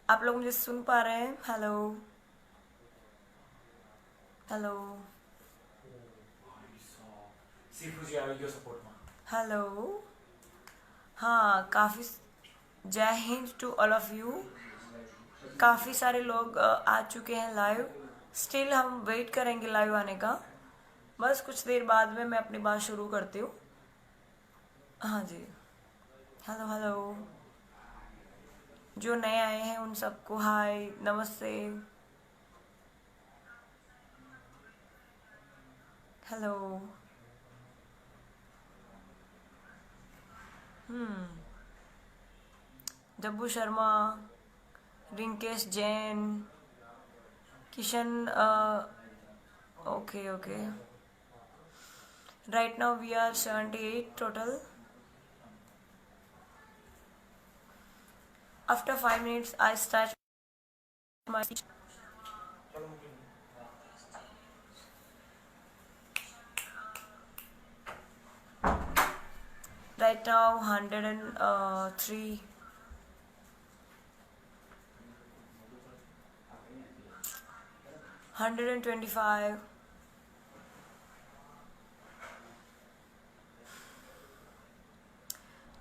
आप लोग मुझे सुन पा रहे हैं? हेलो हेलो सीफूजी आरोग्य सपोर्टમાં हेलो। हाँ, काफ़ी जय Hind to all of you. काफ़ी सारे लोग आ चुके हैं लाइव। स्टिल हम वेट करेंगे लाइव आने का। बस कुछ देर बाद में मैं अपनी बात शुरू करती हूँ। हाँ जी। Hello hello. जो नए आए हैं उन सबको हाय, नमस्ते, hello. Dabbu Sharma, Rinkesh Jain, Kishan. Okay okay. Right now we are 78 total. After 5 minutes I start my speech. Right now 103, 125.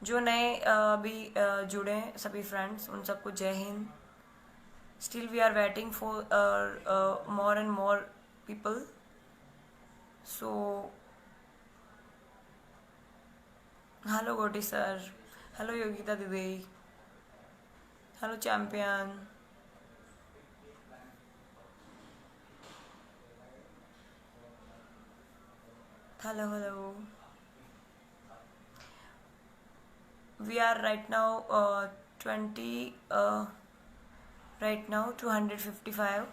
जो नए अभी जुड़े हैं सभी फ्रेंड्स, उन सबको जय हिंद। Still we are waiting for more and more people. So hello Goti sir, hello Yogita Didi, hello champion, hello hello. We are right now 20 right now 255.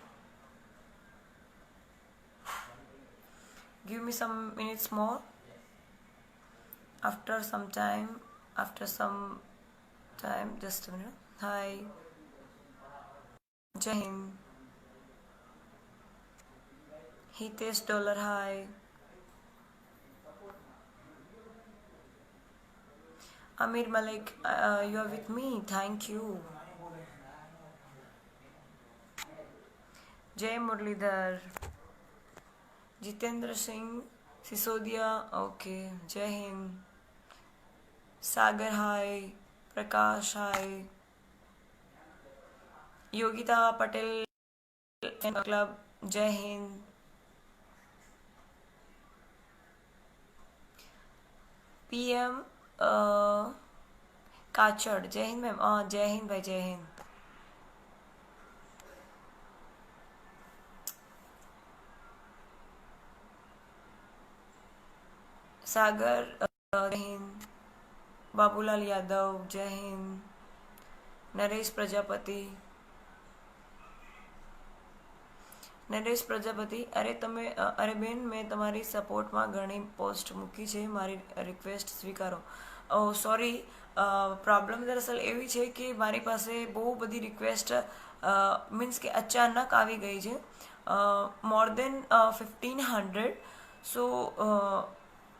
Give me some minutes more. After some time, just a minute. Hi, Jai Hind. Hitesh Dollar, hi. Amir Malik, you are with me. Thank you. Jay Murlidhar, Jitendra Singh, Sisodia, okay. Jai Hind. Sagar, hi. Prakash, hi. Yogita Patel Club, Jai Hind. PM काचड़, जय Hind ma'am. जय हिंद भाई, जय हिंद। सागर जय हिंद। बाबूलाल यादव जय हिंद। नरेश प्रजापति, अरे તમે અરે બેન, મેં તમારી સપોર્ટમાં ઘણી પોસ્ટ મૂકી છે, મારી રિક્વેસ્ટ સ્વીકારો। સોરી, પ્રોબ્લેમ દરઅસલ એવી છે કે મારી પાસે બહુ બધી રિક્વેસ્ટ મીન્સ કે અચાનક આવી ગઈ છે, મોર દેન 1500। સો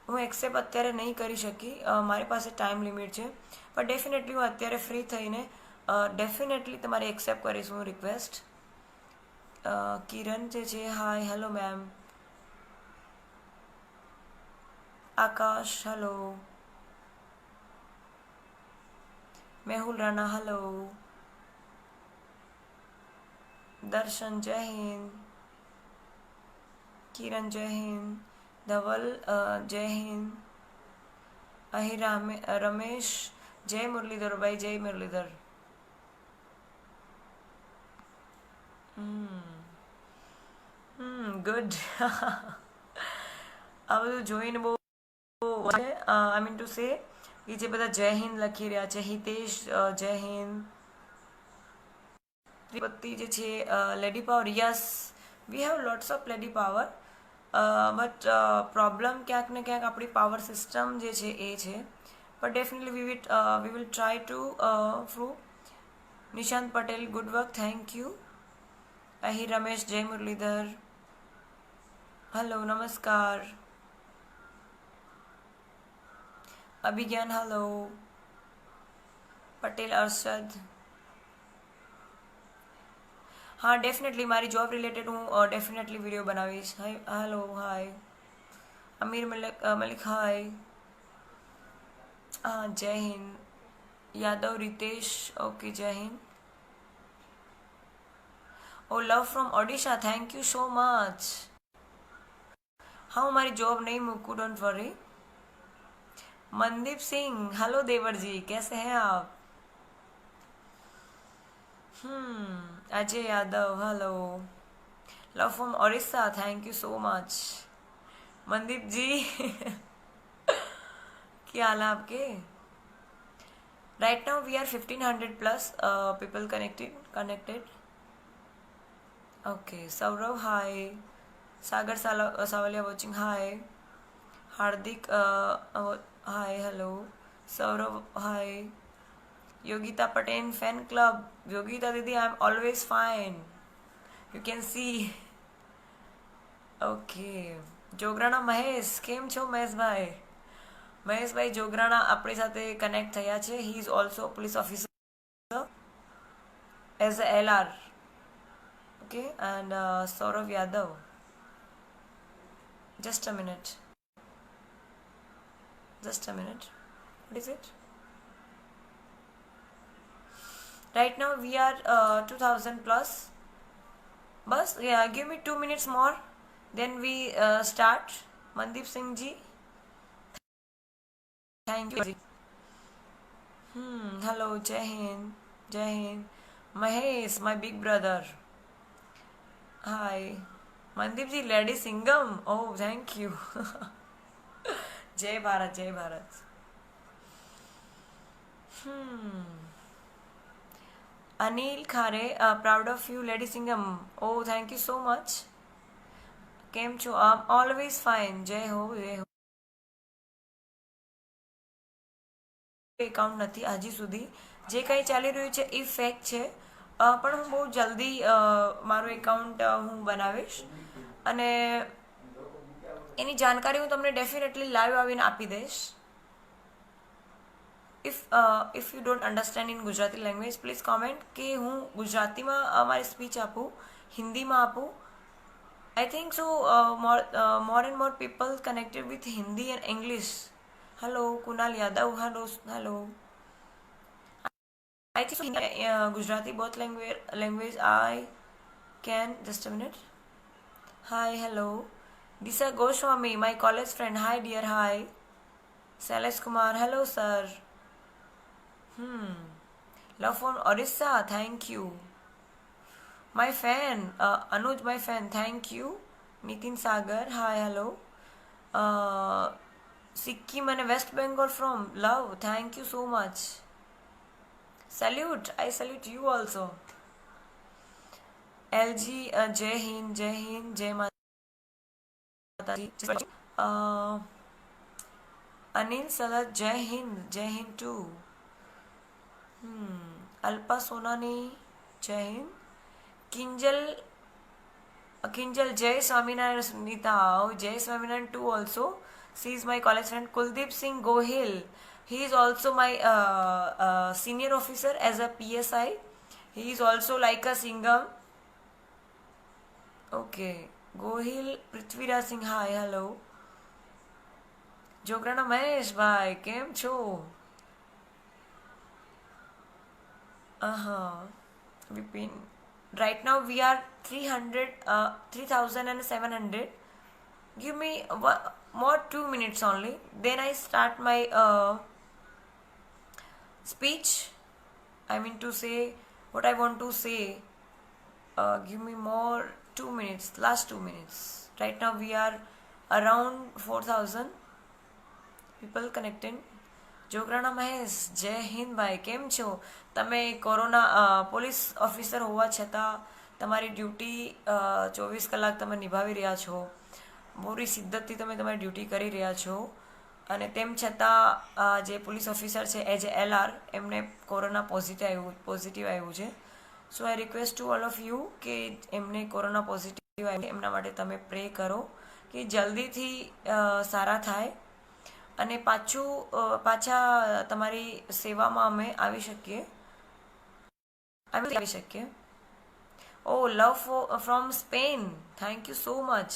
હું એક્સેપ્ટ અત્યારે નહીં કરી શકી, મારી પાસે ટાઈમ લિમિટ છે, પણ ડેફિનેટલી હું અત્યારે ફ્રી થઈને ડેફિનેટલી તમારી એક્સેપ્ટ કરીશ હું રિક્વેસ્ટ। કિરણ જે છે, હાય, હેલો મેમ। આકાશ, હેલો। મેહુલ રાણા, હેલો। દર્શન, જય હિન્દ। કિરણ, જય હિન્દ। ધવલ, જય હિન્દ। અહીં રમેશ, જય મુરલીધર ભાઈ, જય મુરલીધર। ગુડ। આ બધું જોઈને બહુ આઈ મીન ટુ સે કે જે બધા જય હિન્દ લખી રહ્યા છે, હિતેશ જય હિન્દ, ત્રિપતિ જે છે lady power, yes we have lots of lady power, but problem ક્યાંક ને ક્યાંક આપણી પાવર સિસ્ટમ જે છે એ છે, but definitely we will try to prove. Nishant Patel, good work, thank you. અહીં રમેશ, જય મુરલીધર, હેલો, નમસ્કાર। અભિજ્ઞાન, હેલો। પટેલ અરશદ, હા ડેફિનેટલી મારી જોબ રિલેટેડ હું ડેફિનેટલી વિડીયો બનાવીશ. Hi hello hi Amir Malik hi. Jai Hind Yadav Ritesh okay Jai Hind. Oh love from Odisha thank you so much. હા હું મારી જોબ નહીં મૂકું don't worry. Mandeep Singh hello देवर जी कैसे हैं आप. Ajay Yadav hello. Love from Odisha thank you so much. Mandeep ji क्या हाल है आपके. Right now we are 1500 plus people connected. Okay Saurav hi. Sagar Savaliya watching hi. Hardik hi hello. Saurabh hi. Yogita Patel fan club. Yogita दीदी I am always fine you can see. Okay Jograna Mahesh केम छो महेशભાઈ. મહેશભાઈ જોગરાણા આપણી સાથે કનેક્ટ થયા છે. He is also police officer as a LR. Okay and Saurabh Yadav. Just a minute. Just a minute. What is it? Right now we are 2000 plus. Bus, yeah, give me 2 minutes more. Then we start. Mandeep Singh ji. Thank you. Hello, Jai Hind. Jai Hind. Mahesh, my big brother. Hi. Mandeep ji, Lady Singham. Oh, thank you. जय भारत जय Bharat. Anil Khare proud of you lady Singham. Oh thank you so much. केम छो I am always fine. जय हो जय हो. Account નથી હજી સુધી. જે કંઈ ચાલી રહ્યું છે એ ફેક છે, પણ હું બહુ જલ્દી મારું એકાઉન્ટ હું બનાવીશ અને એની જાણકારી હું તમને ડેફિનેટલી લાઈવ આવીને આપી દઈશ. If you don't understand in Gujarati language please comment કે હું ગુજરાતીમાં મારી સ્પીચ આપું, હિન્દીમાં આપું. I think so more and more people connected with Hindi and English. Hello Kunal Yadav hello. I think Gujarati both language I can. Just a minute. Hi hello. Disha Goswami, my college friend. Hi dear. Hi. Sailesh Kumar. Hello sir. Love from Orissa. Thank you. My fan Anuj, my fan. Thank you. Nitin Sagar. Hi hello. Sikkim and West Bengal from love. Thank you so much. Salute. I salute you also. LG Jai Hind Jai Mataji. Anil Salat Jai Hind too. Alpa Sonani Jai Hind. Kinjal Jai Swaminarayan Sunita. Oh, Jai Swaminarayan too also. She is my college friend. Kuldeep Singh Gohil. He is also my senior officer as a PSI. He is also like a singer. Okay. Gohil Prithviraj Singh. Hi, hello. Jograna Mahesh bhai, kem cho? Vipin. Right now we are 3,700. Give me more 2 minutes only. Then I start my speech. I mean to say what I want to say. Give me more 2 minutes. Last 2 minutes. Right now we are around 4,000 people connecting. Jograna Mahesh જય હિન્દ ભાઈ કેમ છો તમે. Corona police officer હોવા છતાં તમારી duty 24 કલાક તમે નિભાવી રહ્યા છો. પૂરી સિદ્ધતથી તમે તમારી ડ્યુટી કરી રહ્યા છો અને તેમ છતાં જે પોલીસ ઓફિસર છે એઝ એ LR એમને કોરોના પોઝિટિવ આવ્યું છે. So I request to all of you કે એમને કોરોના પોઝિટિવ આવ્યું એમના માટે તમે પ્રે કરો કે જલ્દીથી સારા થાય અને પાછા તમારી સેવામાં અમે આવી શકીએ. Oh love from Spain, thank you so much.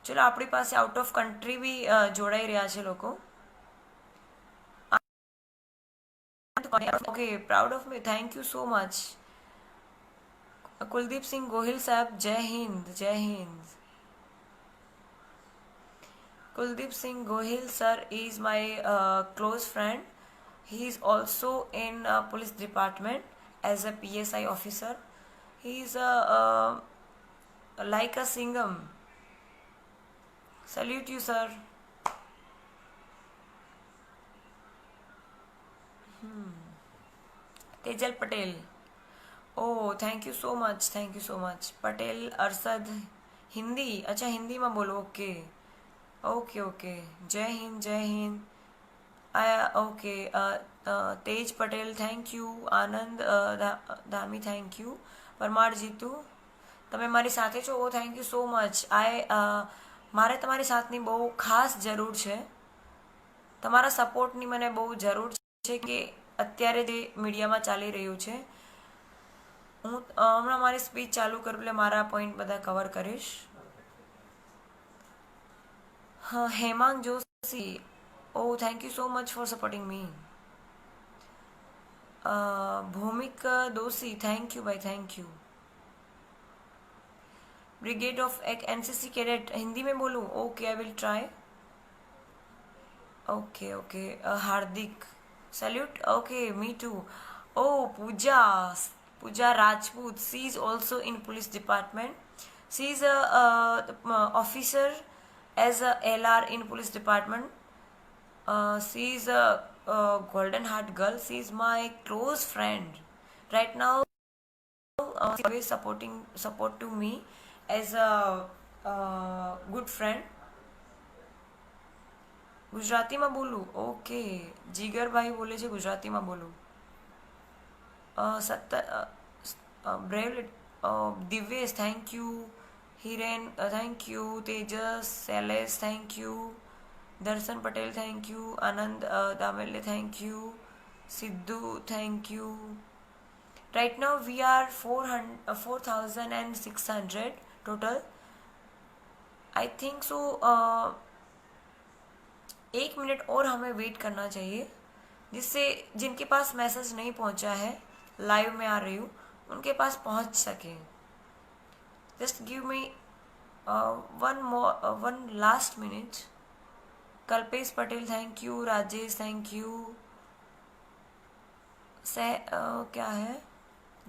ચલો આપણી પાસે આઉટ ઓફ કન્ટ્રી બી જોડાઈ રહ્યા છે લોકો. Okay, proud of me, thank you so much. Kuldeep Singh Gohil સાહેબ, જય હિન્દ, જય Hind. Kuldeep Singh Gohil sir is my close friend. He is also in police department as a PSI officer. He is like a Singham. Salute you, sir. Tejal Patel. Oh, thank you so much. Thank you so much. Patel Arsad. Hindi, अच्छा हिंदी में बोलो. Okay okay okay. जय हिंद, जय Hind. Okay. Tej Patel, thank you. Anand Dhami, thank you. Parmar Jitu, તમે મારી સાથે છો. ઓ thank you so much. મારે તમારી સાથની બહુ ખાસ જરૂર છે. તમારા સપોર્ટની મને બહુ જરૂર છે કે અત્યારે જે મીડિયામાં ચાલી રહ્યું છે. હું હમણાં મારી સ્પીચ ચાલુ કરું એટલે મારા પોઈન્ટ બધા કવર કરીશ. હા, Hemang Joshi. Oh thank you so much for supporting me. Bhaumik Doshi, thank you ભાઈ, થેન્ક યુ. ब्रिगेड ऑफ एक एनसीसी कैडेट, हिंदी में बोलूँ. Okay, I will try. Okay okay. Hardik, salute. Okay, me too. Oh Pooja, Pooja Rajput, she is also in police department. She is a officer as a LR in police department. She is a golden heart girl. She is my close friend. Right now, she is support to me as a good friend. ગુજરાતીમાં બોલું. Okay, જીગરભાઈ બોલે છે ગુજરાતીમાં બોલું. Brave Divyesh, thank you. Hiren, thank you. Tejas, Shailesh, thank you. Darshan Patel, thank you. Anand Damle, thank you. Siddhu, thank you. Right now we are 4,600 total. I think so. 1 minute और हमें wait करना चाहिए, जिससे जिनके पास मैसेज नहीं पहुंचा है, लाइव में आ रही हूँ, उनके पास पहुंच सके. Just give me one last minute. Kalpesh Patel, thank you. Rajesh, thank you. क्या है,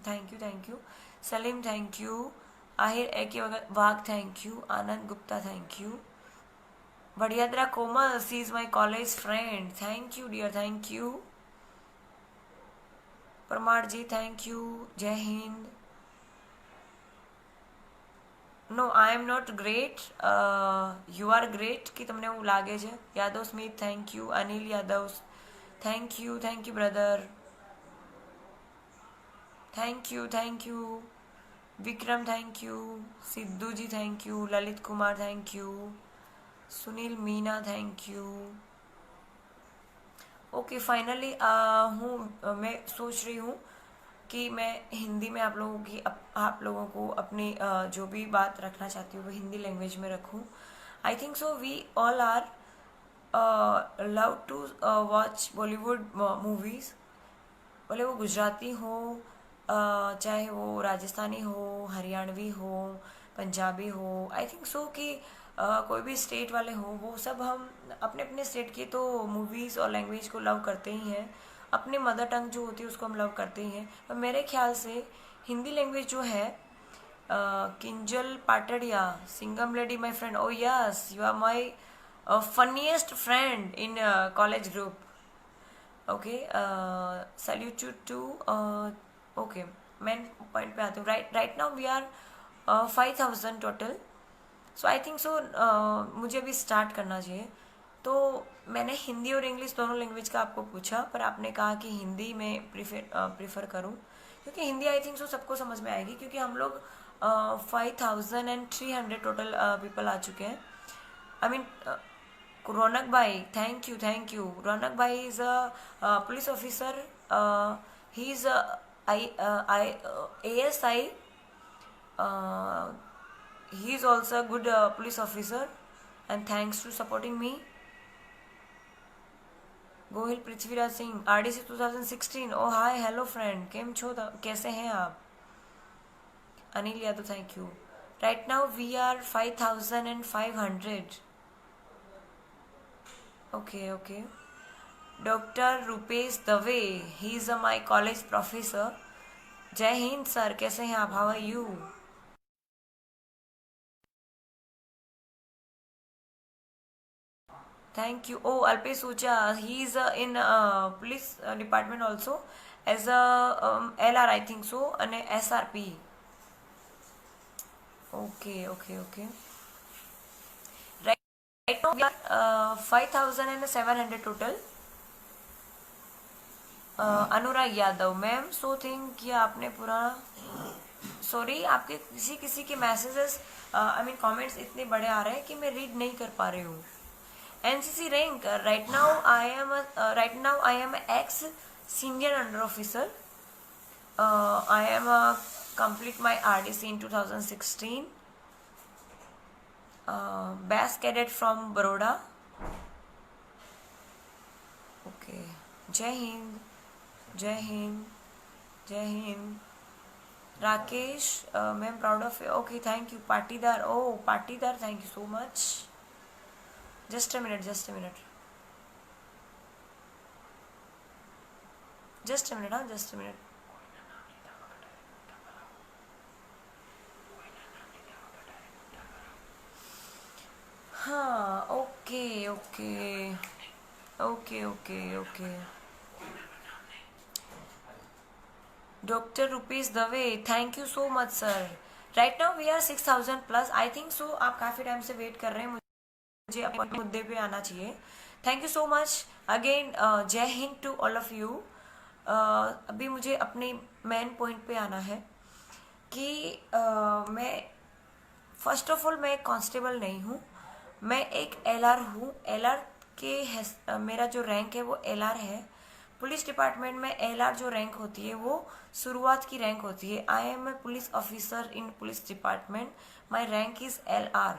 thank you, thank you. Salim, thank you. Ahir A K Wagh, thank you. Anand Gupta, thank you. Badhiyadra Komal, she is my college friend, thank you dear, thank you. Parmar ji, thank you. Jai Hind. No, I am not great, you are great કે તમને એવું લાગે છે. Yadav Smith, thank you. Anil Yadav, thank you, thank you brother. Thank you, thank you. Vikram, thank you. સિદ્ધુજી, thank you. Lalit Kumar, thank you. Sunil Meena, thank you. Okay, finally मैं सोच रही हूँ कि मैं हिंदी में आप लोगों को अपनी जो भी बात रखना चाहती हूँ वो हिंदी लैंग्वेज में रखूँ. I think so we all are love to watch Bollywood movies, भले वो गुजराती हो, चाहे वो राजस्थानी हो, हरियाणवी हो, पंजाबी हो. आई थिंक सो कि कोई भी स्टेट वाले हो, वो सब हम अपने अपने स्टेट की तो मूवीज़ और लैंग्वेज को लव करते ही हैं. अपनी मदर टंग जो होती है उसको हम लव करते ही हैं. पर मेरे ख्याल से हिंदी लैंग्वेज जो है, Kinjal Patadiya, Singham lady, my friend. Oh yes, you are my funniest friend in college group. Okay, salute too. Okay, main point पे आते हूँ. Right now we are 5,000 total. So I think so मुझे अभी स्टार्ट करना चाहिए. तो मैंने हिंदी और इंग्लिश दोनों लैंग्वेज का आपको पूछा, पर आपने कहा कि हिंदी में प्रीफर करूं, क्योंकि हिंदी आई थिंक सो सबको समझ में आएगी, क्योंकि हम लोग 5,300 टोटल पीपल आ चुके हैं. आई मीन, रौनक भाई, थैंक यू, थैंक यू. रौनक भाई is a police officer. He is ASI He is also a good police officer, and thanks to supporting me. Gohil Prithviraj Singh RDC 2016. Oh hi hello friend, केम छो, कैसे हैं आप? Anil Yadav, thank you. Right now we are 5500. Okay okay. Doctor Rupesh Dave, he is my college professor. Jai Hind sir, कैसे हैं आप? How are you? Thank you. Oh, Alpesh Ucha, he is in police department also as a LR, I think so, and SRP. Okay, okay, okay. Right now we are 5700 total. Anurag Yadav ma'am, so think कि आपने पूरा, sorry, आपके किसी किसी के messages I mean comments इतने बड़े आ रहे हैं कि मैं रीड नहीं कर पा रही हूँ. NCC rank, right now I am ex senior under officer. I am complete my RDC in 2016. Best cadet from Baroda. Okay. Jai Hind, Jai Hind, Jai Hind. Rakesh, I'm proud of you. Okay, thank you. Patidar, oh Patidar, thank you so much. Just a minute. Just a minute, huh? Just a minute. हाँ, okay, okay. Okay, okay, okay. Dr. Rupees Dave, thank you so much, sir. Right now we are 6000 plus. I think so. आप काफ़ी time से wait कर रहे हैं, मुझे अपने मुद्दे पे आना चाहिए. Thank you so much again. Jai Hind to all of you. अभी मुझे अपने मेन पॉइंट पे आना है कि मैं फर्स्ट ऑफ ऑल मैं एक कांस्टेबल नहीं हूँ, मैं एक LR हूँ. LR के मेरा जो रैंक है वो LR है. पुलिस डिपार्टमेंट में LR जो रैंक होती है वो शुरुआत की रैंक होती है. I am a police officer in police department. My rank is LR.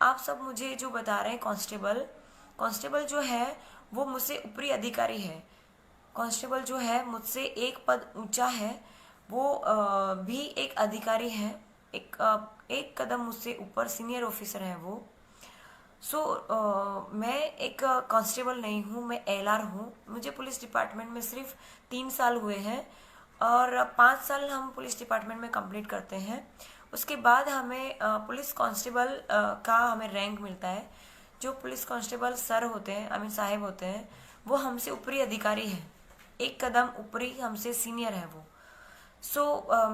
आप सब मुझे जो बता रहे हैं कांस्टेबल जो है वो मुझसे ऊपरी अधिकारी है. कांस्टेबल जो है मुझसे एक पद ऊंचा है, वो भी एक अधिकारी है. एक कदम मुझसे ऊपर सीनियर ऑफिसर है वो. सो मैं एक कांस्टेबल नहीं हूँ, मैं LR हूँ. मुझे पुलिस डिपार्टमेंट में सिर्फ 3 साल हुए हैं और 5 साल हम पुलिस डिपार्टमेंट में कंप्लीट करते हैं. उसके बाद हमें पुलिस कांस्टेबल का हमें रैंक मिलता है. जो पुलिस कांस्टेबल सर होते हैं, आई मीन साहेब होते हैं, वो हमसे ऊपरी अधिकारी हैं, एक कदम ऊपरी हमसे सीनियर है वो.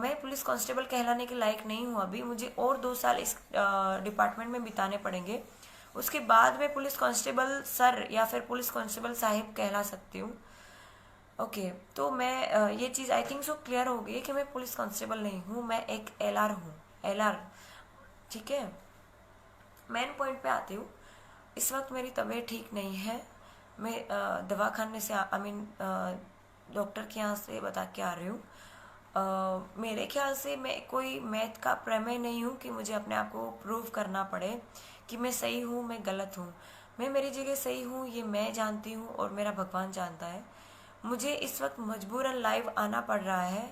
मैं पुलिस कांस्टेबल कहलाने के लायक नहीं हूँ अभी. मुझे और 2 साल इस डिपार्टमेंट में बिताने पड़ेंगे. उसके बाद मैं पुलिस कांस्टेबल सर या फिर पुलिस कांस्टेबल साहिब कहला सकती हूँ. ओके, तो मैं ये चीज़ आई थिंक सो क्लियर हो गई कि मैं पुलिस कांस्टेबल नहीं हूँ, मैं एक LR हूँ. LR, ठीक है. मेन पॉइंट पे आती हूँ. इस वक्त मेरी तबीयत ठीक नहीं है. मैं दवाखाने से आई मीन डॉक्टर के यहाँ से बता के आ रही हूँ. मेरे ख्याल से मैं कोई मैथ का प्रमेय नहीं हूँ कि मुझे अपने आप को प्रूव करना पड़े कि मैं सही हूँ, मैं गलत हूँ. मैं मेरी जगह सही हूँ, ये मैं जानती हूँ और मेरा भगवान जानता है. मुझे इस वक्त मजबूरन लाइव आना पड़ रहा है.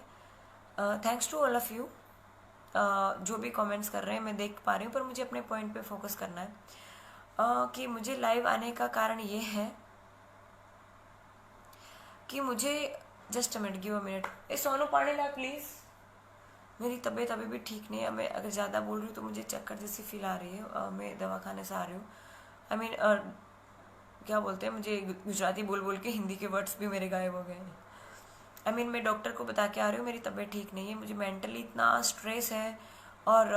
Thanks to all of you. जो भी कमेंट्स कर रहे हैं मैं देख पा रही हूँ, पर मुझे अपने पॉइंट पे फोकस करना है. कि मुझे लाइव आने का कारण ये है कि मुझे, just a minute, give a minute. ए सोनू पानी ला प्लीज़. मेरी तबीयत अभी भी ठीक नहीं है. मैं अगर ज़्यादा बोल रही हूँ तो मुझे चक्कर जैसी फील आ रही है. मैं दवाखाने से आ रही हूँ. आई मीन क्या बोलते हैं, मुझे गुजराती बोल बोल के हिंदी के वर्ड्स भी मेरे गायब हो गए हैं. आई मीन मैं डॉक्टर को बता के आ रही हूँ मेरी तबीयत ठीक नहीं है. मुझे मेंटली इतना स्ट्रेस है और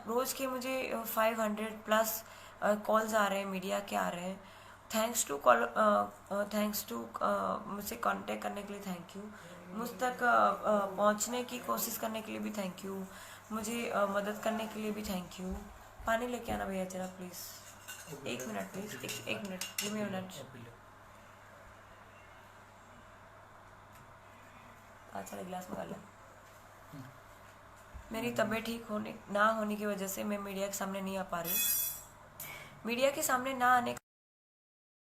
रोज़ के मुझे 500 प्लस कॉल्स आ रहे हैं, मीडिया के आ रहे हैं. थैंक्स टू मुझसे कांटेक्ट करने के लिए थैंक यू. मुझ तक पहुंचने की कोशिश करने के लिए भी थैंक यू. मुझे मदद करने के लिए भी थैंक यू. पानी लेके आना भैया जरा प्लीज़. एक मिनट प्लीज़, एक minute, give me a minute. अच्छा गिलास में डाल. मेरी तबीयत ठीक होने ना होने की वजह से मैं मीडिया के सामने नहीं आ पा रही हूँ। मीडिया के सामने ना आने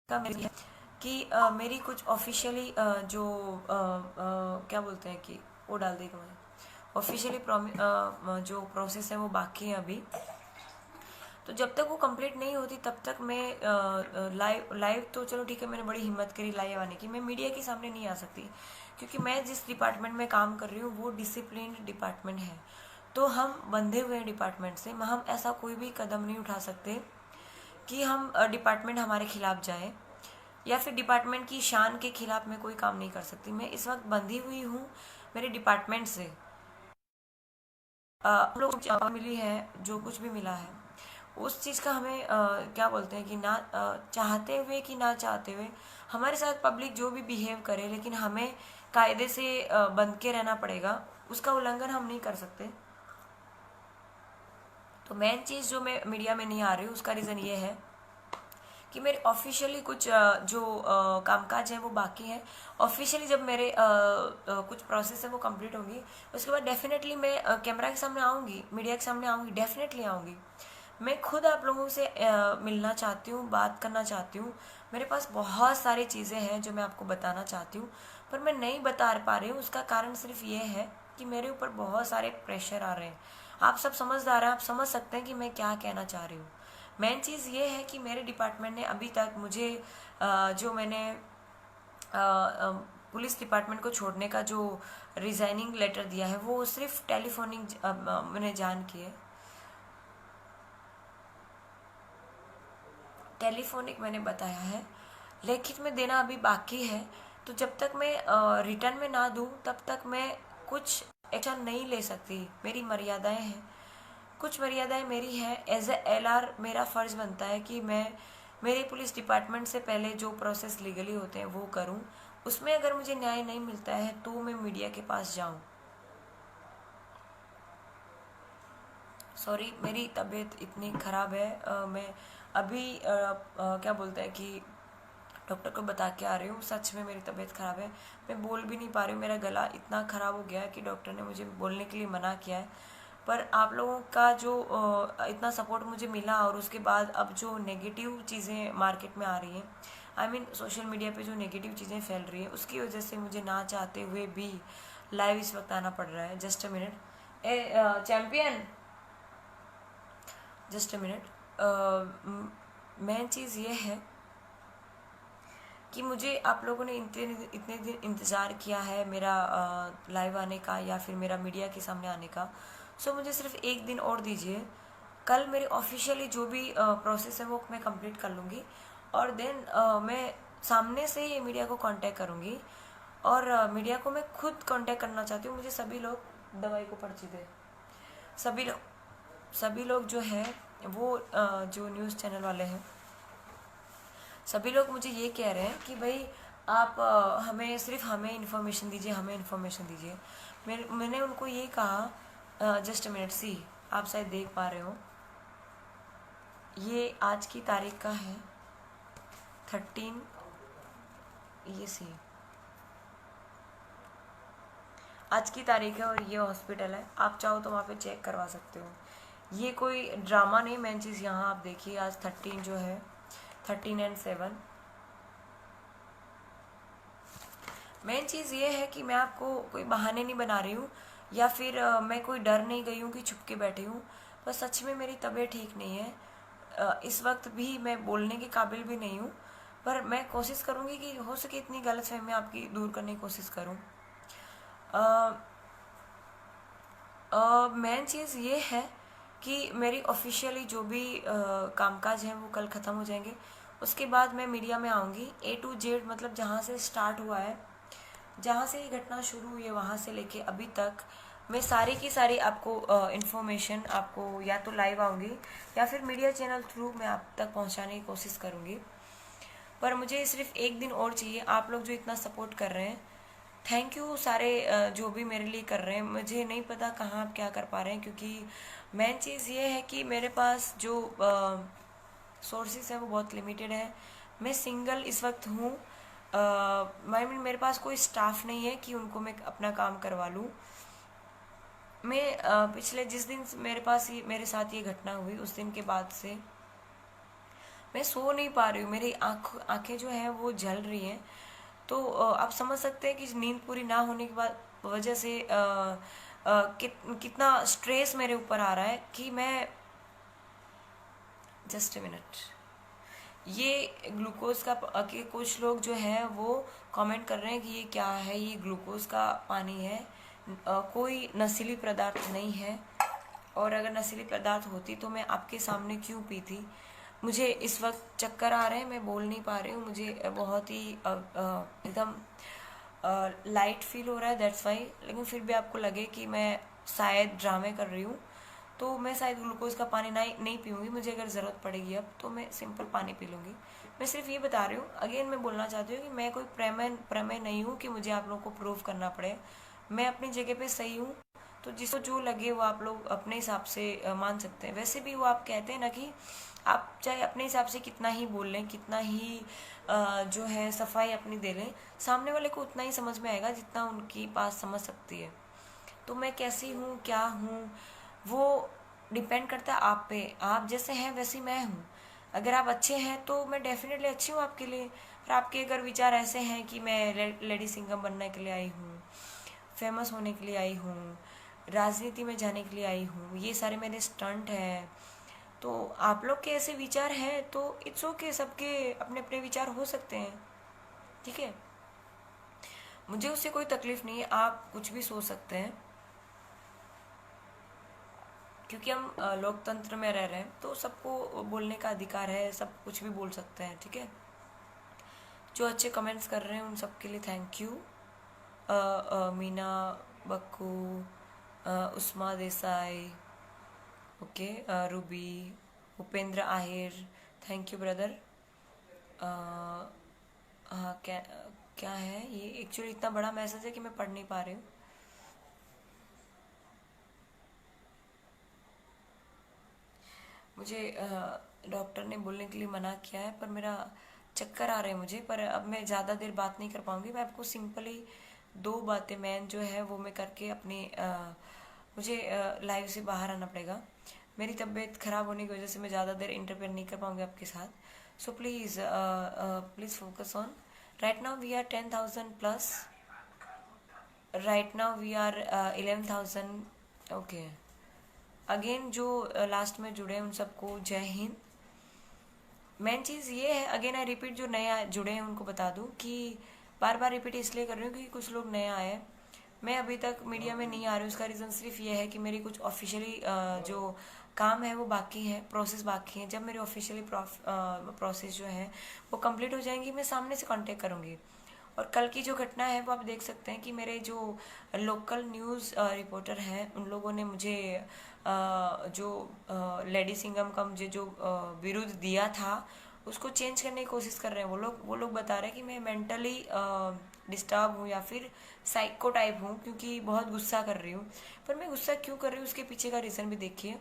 का मेरी है कि मेरी कुछ ऑफिशियली जो क्या बोलते हैं कि वो डाल देगा मैं ऑफिशियली जो प्रोसेस है वो बाकी है अभी। तो जब तक वो कंप्लीट नहीं होती तब तक मैं लाइव तो चलो ठीक है, मैंने बड़ी हिम्मत करी लाइव आने की, मैं मीडिया के सामने नहीं आ सकती क्योंकि मैं जिस डिपार्टमेंट में काम कर रही हूँ वो डिसिप्लिन डिपार्टमेंट है। तो हम बंधे हुए हैं डिपार्टमेंट से, हम ऐसा कोई भी कदम नहीं उठा सकते कि हम डिपार्टमेंट हमारे खिलाफ जाए या फिर डिपार्टमेंट की शान के खिलाफ मैं कोई काम नहीं कर सकती। मैं इस वक्त बंधी हुई हूँ मेरे डिपार्टमेंट से। हम लोग को मिली है जो कुछ भी मिला है उस चीज़ का हमें क्या बोलते हैं कि ना चाहते हुए कि ना चाहते हुए हमारे साथ पब्लिक जो भी बिहेव करे, लेकिन हमें कायदे से बंध के रहना पड़ेगा, उसका उल्लंघन हम नहीं कर सकते। तो मेन चीज़ जो मैं मीडिया में नहीं आ रही हूँ उसका रीज़न ये है कि मेरे ऑफिशियली कुछ जो कामकाज है वो बाकी है। ऑफिशियली जब मेरे कुछ प्रोसेस है वो कंप्लीट होंगी उसके बाद डेफिनेटली मैं कैमरा के सामने आऊँगी, मीडिया के सामने आऊँगी, डेफिनेटली आऊँगी। मैं खुद आप लोगों से मिलना चाहती हूँ, बात करना चाहती हूँ। मेरे पास बहुत सारी चीज़ें हैं जो मैं आपको बताना चाहती हूँ पर मैं नहीं बता पा रही हूँ। उसका कारण सिर्फ ये है कि मेरे ऊपर बहुत सारे प्रेशर आ रहे हैं। आप सब समझदार हैं, आप समझ सकते हैं कि मैं क्या कहना चाह रही हूँ। मेन चीज़ ये है कि मेरे डिपार्टमेंट ने अभी तक मुझे जो मैंने पुलिस डिपार्टमेंट को छोड़ने का जो रिज़ाइनिंग लेटर दिया है वो सिर्फ टेलीफोनिक मैंने जान की है, टेलीफोनिक मैंने बताया है, लिखित में देना अभी बाकी है। तो जब तक मैं रिटर्न में ना दूं तब तक मैं कुछ एक्शन नहीं ले सकती। मेरी मर्यादाएं हैं, कुछ मर्यादाएं मेरी हैं। एज ए एलआर मेरा फ़र्ज़ बनता है कि मैं मेरे पुलिस डिपार्टमेंट से पहले जो प्रोसेस लीगली होते हैं वो करूं। उसमें अगर मुझे न्याय नहीं मिलता है तो मैं मीडिया के पास जाऊं। सॉरी, मेरी तबीयत इतनी ख़राब है, मैं अभी क्या बोलते हैं कि डॉक्टर को बता के आ रही हूँ। सच में मेरी तबीयत ख़राब है, मैं बोल भी नहीं पा रही हूँ। मेरा गला इतना ख़राब हो गया है कि डॉक्टर ने मुझे बोलने के लिए मना किया है। पर आप लोगों का जो इतना सपोर्ट मुझे मिला और उसके बाद अब जो नेगेटिव चीज़ें मार्केट में आ रही हैं, आई मीन सोशल मीडिया पे जो नेगेटिव चीज़ें फैल रही हैं, उसकी वजह से मुझे ना चाहते हुए भी लाइव इस वक्त आना पड़ रहा है। जस्ट अ मिनट, ए champion, just a minute. Main चीज़ ये है कि मुझे आप लोगों ने इतने दिन इंतज़ार किया है मेरा लाइव आने का या फिर मेरा मीडिया के सामने आने का। सो मुझे सिर्फ एक दिन और दीजिए। कल मेरे ऑफिशियली जो भी प्रोसेस है वो मैं कंप्लीट कर लूँगी और देन मैं सामने से ये मीडिया को कांटेक्ट करूँगी और मीडिया को मैं खुद कांटेक्ट करना चाहती हूँ। मुझे सभी लोग दवाई को पर्ची दे, सभी लोग जो है वो जो न्यूज़ चैनल वाले हैं सभी लोग मुझे ये कह रहे हैं कि भाई आप हमें इन्फॉर्मेशन दीजिए, हमें इन्फॉर्मेशन दीजिए। मैंने उनको ये कहा, जस्ट अ मिनट, सी आप शायद देख पा रहे हो, ये आज की तारीख का है 13, ये सी आज की तारीख है और ये हॉस्पिटल है। आप चाहो तो वहाँ पे चेक करवा सकते हो। ये कोई ड्रामा नहीं। मेन चीज़ यहाँ आप देखिए, आज 13 जो है 13 and 7। मेन चीज़ ये है कि मैं आपको कोई बहाने नहीं बना रही हूँ या फिर मैं कोई डर नहीं गई हूँ कि छुप के बैठी हूँ। पर सच में मेरी तबीयत ठीक नहीं है। इस वक्त भी मैं बोलने के काबिल भी नहीं हूँ, पर मैं कोशिश करूँगी कि हो सके इतनी गलतफहमी आपकी दूर करने की कोशिश करूँ। मेन चीज़ ये है कि मेरी ऑफिशियली जो भी कामकाज हैं वो कल ख़त्म हो जाएंगे। उसके बाद मैं मीडिया में आऊँगी। A to Z मतलब जहाँ से स्टार्ट हुआ है, जहाँ से ये घटना शुरू हुई है वहाँ से लेके अभी तक मैं सारी की सारी आपको इन्फॉर्मेशन आपको या तो लाइव आऊँगी या फिर मीडिया चैनल थ्रू मैं आप तक पहुँचाने की कोशिश करूँगी। पर मुझे सिर्फ एक दिन और चाहिए। आप लोग जो इतना सपोर्ट कर रहे हैं, थैंक यू सारे जो भी मेरे लिए कर रहे हैं। मुझे नहीं पता कहाँ आप क्या कर पा रहे हैं, क्योंकि मेन चीज़ ये है कि मेरे पास जो सोर्सेस है वो बहुत लिमिटेड है। मैं सिंगल इस वक्त हूँ। मेरे पास कोई स्टाफ नहीं है कि उनको मैं अपना काम करवा लूँ। मैं पिछले जिस दिन मेरे पास ये मेरे साथ ये घटना हुई उस दिन के बाद से मैं सो नहीं पा रही हूँ। मेरी आंखें जो है वो जल रही हैं। तो आप समझ सकते हैं कि नींद पूरी ना होने के बाद वजह से कितना स्ट्रेस मेरे ऊपर आ रहा है कि मैं जस्ट ए मिनट। ये ग्लूकोज का कि कुछ लोग जो है वो कमेंट कर रहे हैं कि ये क्या है, ये ग्लूकोज का पानी है, कोई नशीली पदार्थ नहीं है। और अगर नशीली पदार्थ होती तो मैं आपके सामने क्यों पीती। मुझे इस वक्त चक्कर आ रहे हैं, मैं बोल नहीं पा रही हूँ। मुझे बहुत ही एकदम लाइट फील हो रहा है, दैट्स वाई। लेकिन फिर भी आपको लगे कि मैं शायद ड्रामे कर रही हूँ तो मैं शायद ग्लूकोज का पानी नहीं पीऊँगी। मुझे अगर ज़रूरत पड़ेगी अब तो मैं सिंपल पानी पी लूँगी। मैं सिर्फ ये बता रही हूँ, अगेन मैं बोलना चाहती हूँ कि मैं कोई प्रमेय नहीं हूँ कि मुझे आप लोगों को प्रूव करना पड़े। मैं अपनी जगह पे सही हूँ। तो जिसको जो लगे वो आप लोग अपने हिसाब से मान सकते हैं। वैसे भी वो आप कहते हैं ना कि आप चाहे अपने हिसाब से कितना ही बोल लें, कितना ही जो है सफाई अपनी दे लें, सामने वाले को उतना ही समझ में आएगा जितना उनकी बात समझ सकती है। तो मैं कैसी हूँ, क्या हूँ, वो डिपेंड करता है आप पे। आप जैसे हैं वैसे मैं हूँ। अगर आप अच्छे हैं तो मैं डेफिनेटली अच्छी हूँ आपके लिए। और आपके अगर विचार ऐसे हैं कि मैं लेडी सिंगर बनने के लिए आई हूँ, फेमस होने के लिए आई हूँ, राजनीति में जाने के लिए आई हूँ, ये सारे मेरे स्टंट हैं, तो आप लोग के ऐसे विचार हैं तो इट्स ओके। सबके अपने अपने विचार हो सकते हैं, ठीक है। मुझे उससे कोई तकलीफ नहीं है, आप कुछ भी सोच सकते हैं क्योंकि हम लोकतंत्र में रह रहे हैं तो सबको बोलने का अधिकार है, सब कुछ भी बोल सकते हैं, ठीक है। जो अच्छे कमेंट्स कर रहे हैं उन सब के लिए thank you. Meena Bakku, Usma Desai, okay, Ruby, Upendra Ahir, thank you brother. हाँ, क्या है ये, एक्चुअली इतना बड़ा मैसेज है कि मैं पढ़ नहीं पा रही हूँ। मुझे डॉक्टर ने बोलने के लिए मना किया है पर मेरा चक्कर आ रहे हैं मुझे। पर अब मैं ज़्यादा देर बात नहीं कर पाऊँगी। मैं आपको सिंपली दो बातें मैन जो है वो मैं करके अपनी मुझे लाइव से बाहर आना पड़ेगा। मेरी तबीयत ख़राब होने की वजह से मैं ज़्यादा देर इंटरफेयर नहीं कर पाऊँगी आपके साथ। So please please focus on. Right now we are 10,000 plus. Right now we are 11,000। Okay, again जो लास्ट में जुड़े हैं उन सबको जय हिंद। मेन चीज़ ये है, अगेन आई रिपीट, जो नया जुड़े हैं उनको बता दूं कि बार बार रिपीट इसलिए कर रही हूँ क्योंकि कुछ लोग नया आए। मैं अभी तक मीडिया में नहीं आ रही हूँ, उसका रीज़न सिर्फ ये है कि मेरी कुछ ऑफिशियली जो काम है वो बाकी है, प्रोसेस बाकी है। जब मेरी ऑफिशियली प्रोसेस जो है वो कंप्लीट हो जाएंगी मैं सामने से कांटेक्ट करूँगी। और कल की जो घटना है वो आप देख सकते हैं कि मेरे जो लोकल न्यूज़ रिपोर्टर हैं उन लोगों ने मुझे जो लेडी सिंघम का मुझे जो विरुद्ध दिया था उसको चेंज करने की कोशिश कर रहे हैं। वो लोग बता रहे हैं कि मैं मेंटली डिस्टर्ब हूँ या फिर साइको टाइप हूँ क्योंकि बहुत गुस्सा कर रही हूँ। पर मैं गुस्सा क्यों कर रही हूँ उसके पीछे का रीज़न भी देखिए।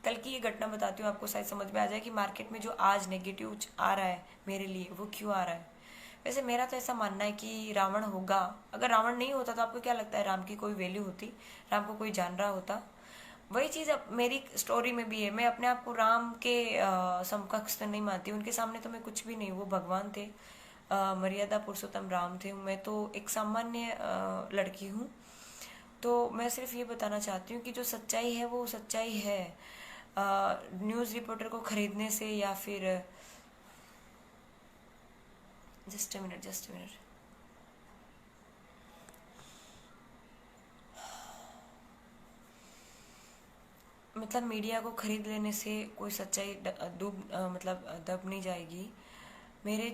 कल की ये घटना बताती हूँ, आपको शायद समझ में आ जाए कि मार्केट में जो आज नेगेटिव आ रहा है मेरे लिए वो क्यों आ रहा है। वैसे मेरा तो ऐसा मानना है कि रावण होगा। अगर रावण नहीं होता तो आपको क्या लगता है राम की कोई वैल्यू होती, राम को कोई जान रहा होता। वही चीज़ अब मेरी स्टोरी में भी है। मैं अपने आप को राम के समकक्ष तो नहीं मानती, उनके सामने तो मैं कुछ भी नहीं। वो भगवान थे, मर्यादा पुरुषोत्तम राम थे, मैं तो एक सामान्य लड़की हूँ। तो मैं सिर्फ ये बताना चाहती हूँ कि जो सच्चाई है वो सच्चाई है। न्यूज़ रिपोर्टर को खरीदने से या फिर जस्ट अ मिनट मतलब मीडिया को खरीद लेने से कोई सच्चाई मतलब दब नहीं जाएगी। मेरे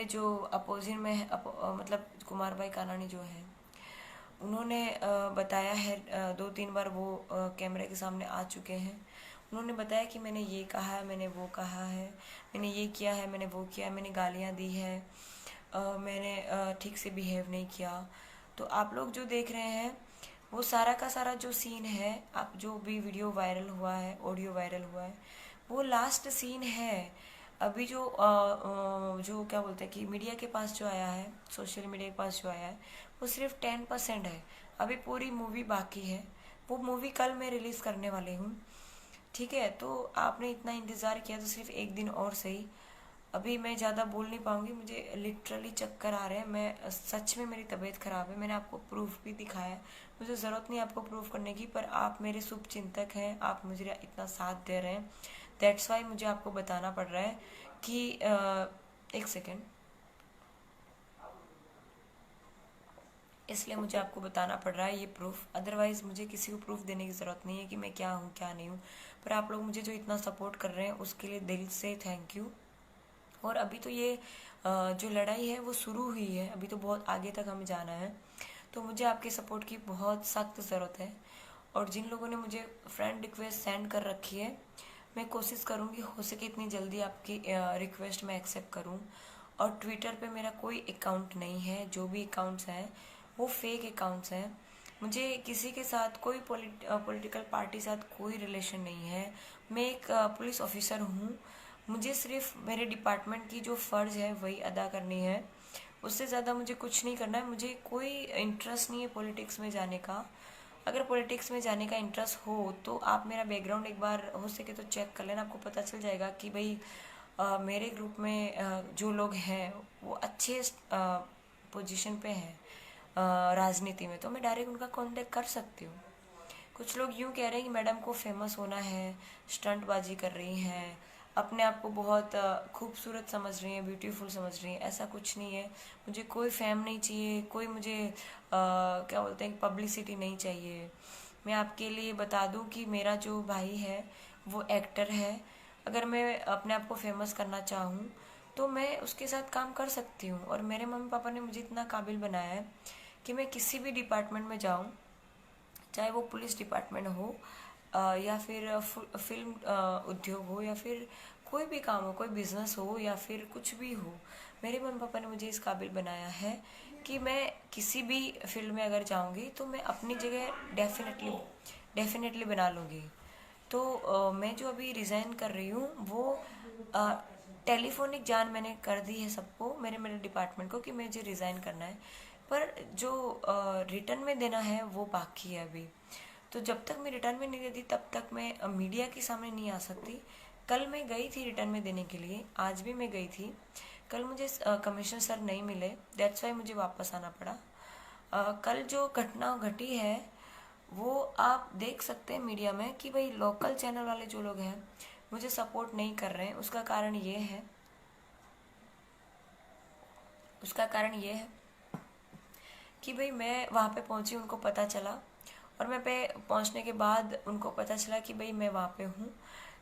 जो अपोजिट में मतलब कुमार भाई कानानी जो है उन्होंने बताया है, 2-3 बार वो कैमरे के सामने आ चुके हैं। उन्होंने बताया कि मैंने ये कहा है, मैंने वो कहा है, मैंने ये किया है, मैंने वो किया है, मैंने गालियाँ दी है, मैंने ठीक से बिहेव नहीं किया। तो आप लोग जो देख रहे हैं वो सारा का सारा जो सीन है, आप जो भी वीडियो वायरल हुआ है, ऑडियो वायरल हुआ है, वो लास्ट सीन है। अभी जो क्या बोलते हैं कि मीडिया के पास जो आया है, सोशल मीडिया के पास जो आया है वो सिर्फ 10% है। अभी पूरी मूवी बाकी है, वो मूवी कल मैं रिलीज़ करने वाली हूँ। ठीक है, तो आपने इतना इंतज़ार किया तो सिर्फ एक दिन और सही। अभी मैं ज़्यादा बोल नहीं पाऊँगी, मुझे लिटरली चक्कर आ रहे हैं, मैं सच में मेरी तबीयत ख़राब है। मैंने आपको प्रूफ भी दिखाया है, मुझे ज़रूरत नहीं आपको प्रूफ करने की, पर आप मेरे शुभ चिंतक हैं, आप मुझे इतना साथ दे रहे हैं। दैट्स वाई मुझे आपको बताना पड़ रहा है कि एक सेकेंड, इसलिए मुझे आपको बताना पड़ रहा है ये प्रूफ। अदरवाइज़ मुझे किसी को प्रूफ देने की ज़रूरत नहीं है कि मैं क्या हूँ क्या नहीं हूँ। पर आप लोग मुझे जो इतना सपोर्ट कर रहे हैं उसके लिए दिल से थैंक यू। और अभी तो ये जो लड़ाई है वो शुरू हुई है, अभी तो बहुत आगे तक हमें जाना है। तो मुझे आपके सपोर्ट की बहुत सख्त ज़रूरत है। और जिन लोगों ने मुझे फ्रेंड रिक्वेस्ट सेंड कर रखी है, मैं कोशिश करूँगी हो सके इतनी जल्दी आपकी रिक्वेस्ट मैं एक्सेप्ट करूँ। और ट्विटर पे मेरा कोई अकाउंट नहीं है, जो भी अकाउंट्स हैं वो फेक अकाउंट्स हैं। मुझे किसी के साथ कोई पॉलिटिकल पार्टी साथ कोई रिलेशन नहीं है। मैं एक पुलिस ऑफिसर हूँ, मुझे सिर्फ मेरे डिपार्टमेंट की जो फ़र्ज़ है वही अदा करनी है, उससे ज़्यादा मुझे कुछ नहीं करना है। मुझे कोई इंटरेस्ट नहीं है पॉलिटिक्स में जाने का। अगर पॉलिटिक्स में जाने का इंटरेस्ट हो तो आप मेरा बैकग्राउंड एक बार हो सके तो चेक कर लेना, आपको पता चल जाएगा कि भाई मेरे ग्रुप में जो लोग हैं वो अच्छे पोजीशन पे हैं राजनीति में, तो मैं डायरेक्ट उनका कांटेक्ट कर सकती हूँ। कुछ लोग यूँ कह रहे हैं कि मैडम को फेमस होना है, स्टंटबाजी कर रही हैं, अपने आप को बहुत खूबसूरत समझ रही हैं, ब्यूटीफुल समझ रही हैं। ऐसा कुछ नहीं है, मुझे कोई फेम नहीं चाहिए, कोई मुझे क्या बोलते हैं पब्लिसिटी नहीं चाहिए। मैं आपके लिए बता दूं कि मेरा जो भाई है वो एक्टर है। अगर मैं अपने आप को फेमस करना चाहूँ तो मैं उसके साथ काम कर सकती हूँ। और मेरे मम्मी पापा ने मुझे इतना काबिल बनाया है कि मैं किसी भी डिपार्टमेंट में जाऊँ, चाहे वो पुलिस डिपार्टमेंट हो या फिर फिल्म उद्योग हो, या फिर कोई भी काम हो, कोई बिजनेस हो, या फिर कुछ भी हो। मेरे मम्मी पापा ने मुझे इस काबिल बनाया है कि मैं किसी भी फील्ड में अगर जाऊंगी तो मैं अपनी जगह डेफिनेटली बना लूँगी। तो मैं जो अभी रिज़ाइन कर रही हूँ वो टेलीफोनिक जान मैंने कर दी है सबको, मेरे मेरे डिपार्टमेंट को, कि मुझे रिज़ाइन करना है। पर जो रिटर्न में देना है वो बाकी है अभी। तो जब तक मैं रिटर्न में नहीं देती तब तक मैं मीडिया के सामने नहीं आ सकती। कल मैं गई थी रिटर्न में देने के लिए, आज भी मैं गई थी। कल मुझे कमिश्नर सर नहीं मिले, दैट्स वाई मुझे वापस आना पड़ा। कल जो घटना घटी है वो आप देख सकते हैं मीडिया में कि भाई लोकल चैनल वाले जो लोग हैं मुझे सपोर्ट नहीं कर रहे हैं। उसका कारण ये है कि भाई मैं वहाँ पे पहुँची, उनको पता चला, और मैं पे पहुँचने के बाद उनको पता चला कि भाई मैं वहाँ पे हूँ,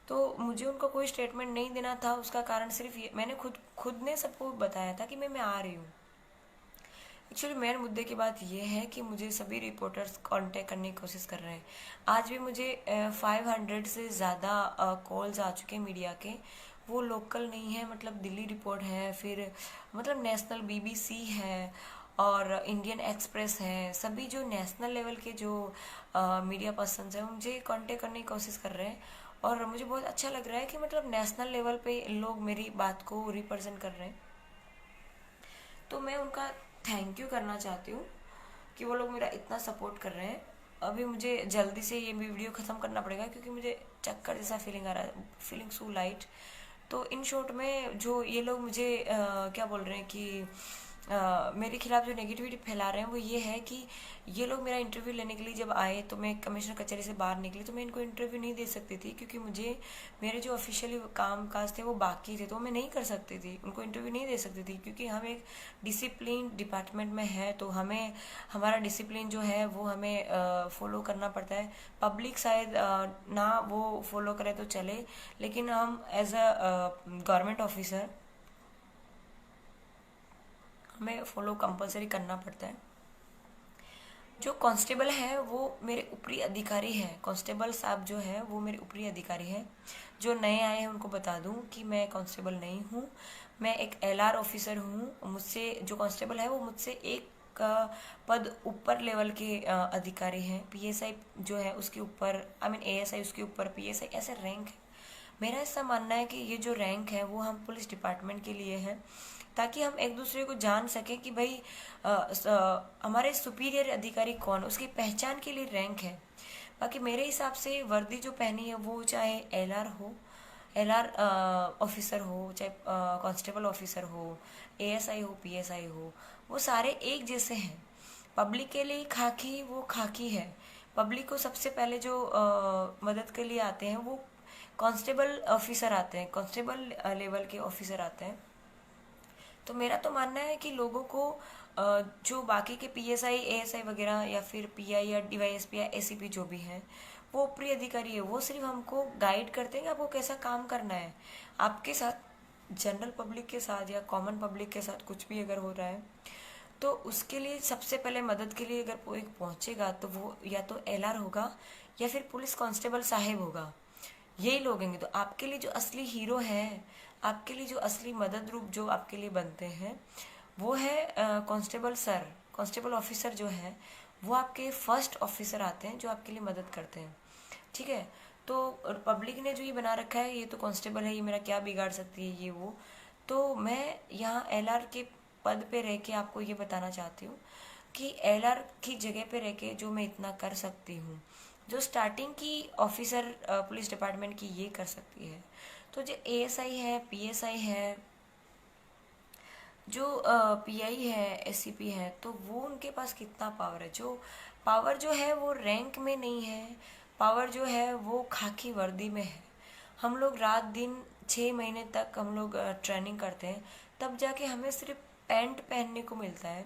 तो मुझे उनको कोई स्टेटमेंट नहीं देना था। उसका कारण सिर्फ ये, मैंने खुद ने सबको बताया था कि मैं आ रही हूँ। एक्चुअली मेन मुद्दे की बात यह है कि मुझे सभी रिपोर्टर्स कांटेक्ट करने की कोशिश कर रहे हैं। आज भी मुझे 500 से ज़्यादा कॉल्स आ चुके हैं मीडिया के। वो लोकल नहीं है, मतलब दिल्ली रिपोर्ट है, फिर मतलब नेशनल BBC है और इंडियन एक्सप्रेस है। सभी जो नेशनल लेवल के जो मीडिया पर्सन्स हैं मुझे कांटेक्ट करने की कोशिश कर रहे हैं। और मुझे बहुत अच्छा लग रहा है कि मतलब नेशनल लेवल पे लोग मेरी बात को रिप्रेजेंट कर रहे हैं। तो मैं उनका थैंक यू करना चाहती हूँ कि वो लोग मेरा इतना सपोर्ट कर रहे हैं। अभी मुझे जल्दी से ये वीडियो ख़त्म करना पड़ेगा क्योंकि मुझे चक्कर जैसा फीलिंग आ रहा है, फीलिंग सो लाइट। तो इन शॉर्ट में जो ये लोग मुझे क्या बोल रहे हैं कि मेरे खिलाफ जो नेगेटिविटी फैला रहे हैं वो ये है कि ये लोग मेरा इंटरव्यू लेने के लिए जब आए तो मैं कमिश्नर कचहरी से बाहर निकली तो मैं इनको इंटरव्यू नहीं दे सकती थी, क्योंकि मुझे मेरे जो ऑफिशियली काम काज थे वो बाकी थे, तो मैं नहीं कर सकती थी, उनको इंटरव्यू नहीं दे सकती थी। क्योंकि हम एक डिसिप्लिन डिपार्टमेंट में है तो हमें हमारा डिसिप्लिन जो है वो हमें फॉलो करना पड़ता है। पब्लिक शायद ना वो फॉलो करे तो चले, लेकिन हम एज अ गवर्नमेंट ऑफिसर हमें फॉलो कंपलसरी करना पड़ता है। जो कांस्टेबल है वो मेरे ऊपरी अधिकारी है, कांस्टेबल साहब जो है वो मेरे ऊपरी अधिकारी है। जो नए आए हैं उनको बता दूं कि मैं कांस्टेबल नहीं हूँ, मैं एक LR ऑफिसर हूँ। मुझसे जो कांस्टेबल है वो मुझसे एक पद ऊपर लेवल के अधिकारी हैं। PSI जो है उसके ऊपर, ASI उसके ऊपर, PSI ऐसे रैंक है। मेरा ऐसा मानना है कि ये जो रैंक है वो हम पुलिस डिपार्टमेंट के लिए है, ताकि हम एक दूसरे को जान सकें कि भाई हमारे सुपीरियर अधिकारी कौन, उसकी पहचान के लिए रैंक है। बाकी मेरे हिसाब से वर्दी जो पहनी है वो चाहे एलआर हो, एलआर ऑफिसर हो, चाहे कांस्टेबल ऑफिसर हो, एएसआई हो, पीएसआई हो, वो सारे एक जैसे हैं। पब्लिक के लिए खाकी वो खाकी है। पब्लिक को सबसे पहले जो मदद के लिए आते हैं वो कांस्टेबल ऑफिसर आते हैं, कांस्टेबल लेवल के ऑफिसर आते हैं। तो मेरा तो मानना है कि लोगों को जो बाकी के पीएसआई एएसआई वगैरह या फिर पीआई या डीवाईएसपी या एसीपी जो भी हैं, वो ऊपरी अधिकारी है, वो सिर्फ हमको गाइड करते हैं कि आपको कैसा काम करना है। आपके साथ जनरल पब्लिक के साथ या कॉमन पब्लिक के साथ कुछ भी अगर हो रहा है तो उसके लिए सबसे पहले मदद के लिए अगर कोई पहुंचेगा तो वो या तो एलआर होगा या फिर पुलिस कांस्टेबल साहेब होगा, यही लोग होंगे। तो आपके लिए जो असली हीरो है, आपके लिए जो असली मदद रूप जो आपके लिए बनते हैं वो है कांस्टेबल सर, कांस्टेबल ऑफिसर जो है वो आपके फर्स्ट ऑफिसर आते हैं जो आपके लिए मदद करते हैं। ठीक है, तो पब्लिक ने जो ये बना रखा है ये तो कांस्टेबल है, ये मेरा क्या बिगाड़ सकती है ये वो। तो मैं यहाँ एलआर के पद पे रह के आपको ये बताना चाहती हूँ कि एलआर की जगह पे रह के जो मैं इतना कर सकती हूँ, जो स्टार्टिंग की ऑफिसर पुलिस डिपार्टमेंट की ये कर सकती है, तो जो एएसआई है, पीएसआई है, जो पीआई है, एससीपी है, तो वो उनके पास कितना पावर है। जो पावर जो है वो रैंक में नहीं है, पावर जो है वो खाकी वर्दी में है। हम लोग रात दिन 6 महीने तक हम लोग ट्रेनिंग करते हैं, तब जाके हमें सिर्फ पैंट पहनने को मिलता है।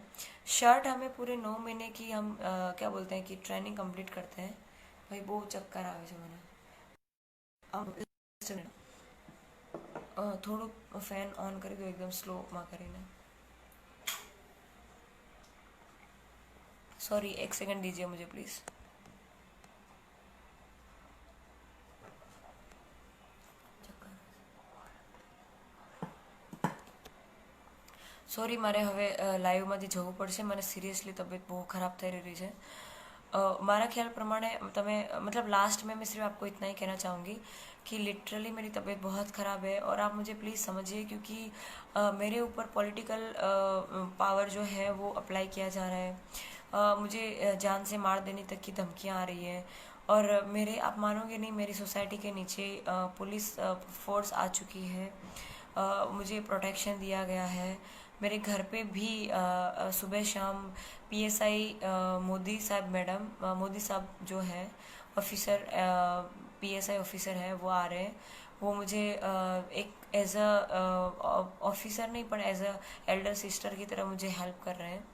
शर्ट हमें पूरे 9 महीने की हम क्या बोलते हैं कि ट्रेनिंग कंप्लीट करते हैं। भाई वो चक्कर आवे છે મને થોડું ફેન ઓન કરી દો એકદમ સ્લોમાં કરીને। सॉरी, 1 सेकंड दीजिए मुझे प्लीज़। સોરી, મારે હવે લાઈવમાંથી જવું પડશે, મને સિરિયસલી તબિયત બહુ ખરાબ થઈ રહી છે। મારા ખ્યાલ પ્રમાણે તમે मतलब लास्ट में मैं सिर्फ आपको इतना ही कहना चाहूँगी कि लिटरली मेरी तबीयत बहुत ख़राब है और आप मुझे प्लीज़ समझिए, क्योंकि मेरे ऊपर पॉलिटिकल पावर जो है वो अप्लाई किया जा रहा है। मुझे जान से मार देने तक की धमकियाँ आ रही हैं और मेरे, आप मानोगे नहीं, मेरी सोसाइटी के नीचे पुलिस फोर्स आ चुकी है। मुझे प्रोटेक्शन दिया गया है। मेरे घर पे भी सुबह शाम पीएसआई मोदी साहब मैडम, मोदी साहब जो है ऑफिसर, पीएसआई ऑफिसर है, वो आ रहे हैं। वो मुझे एक एज अ ऑफिसर नहीं पर एज अ एल्डर सिस्टर की तरह मुझे हेल्प कर रहे हैं।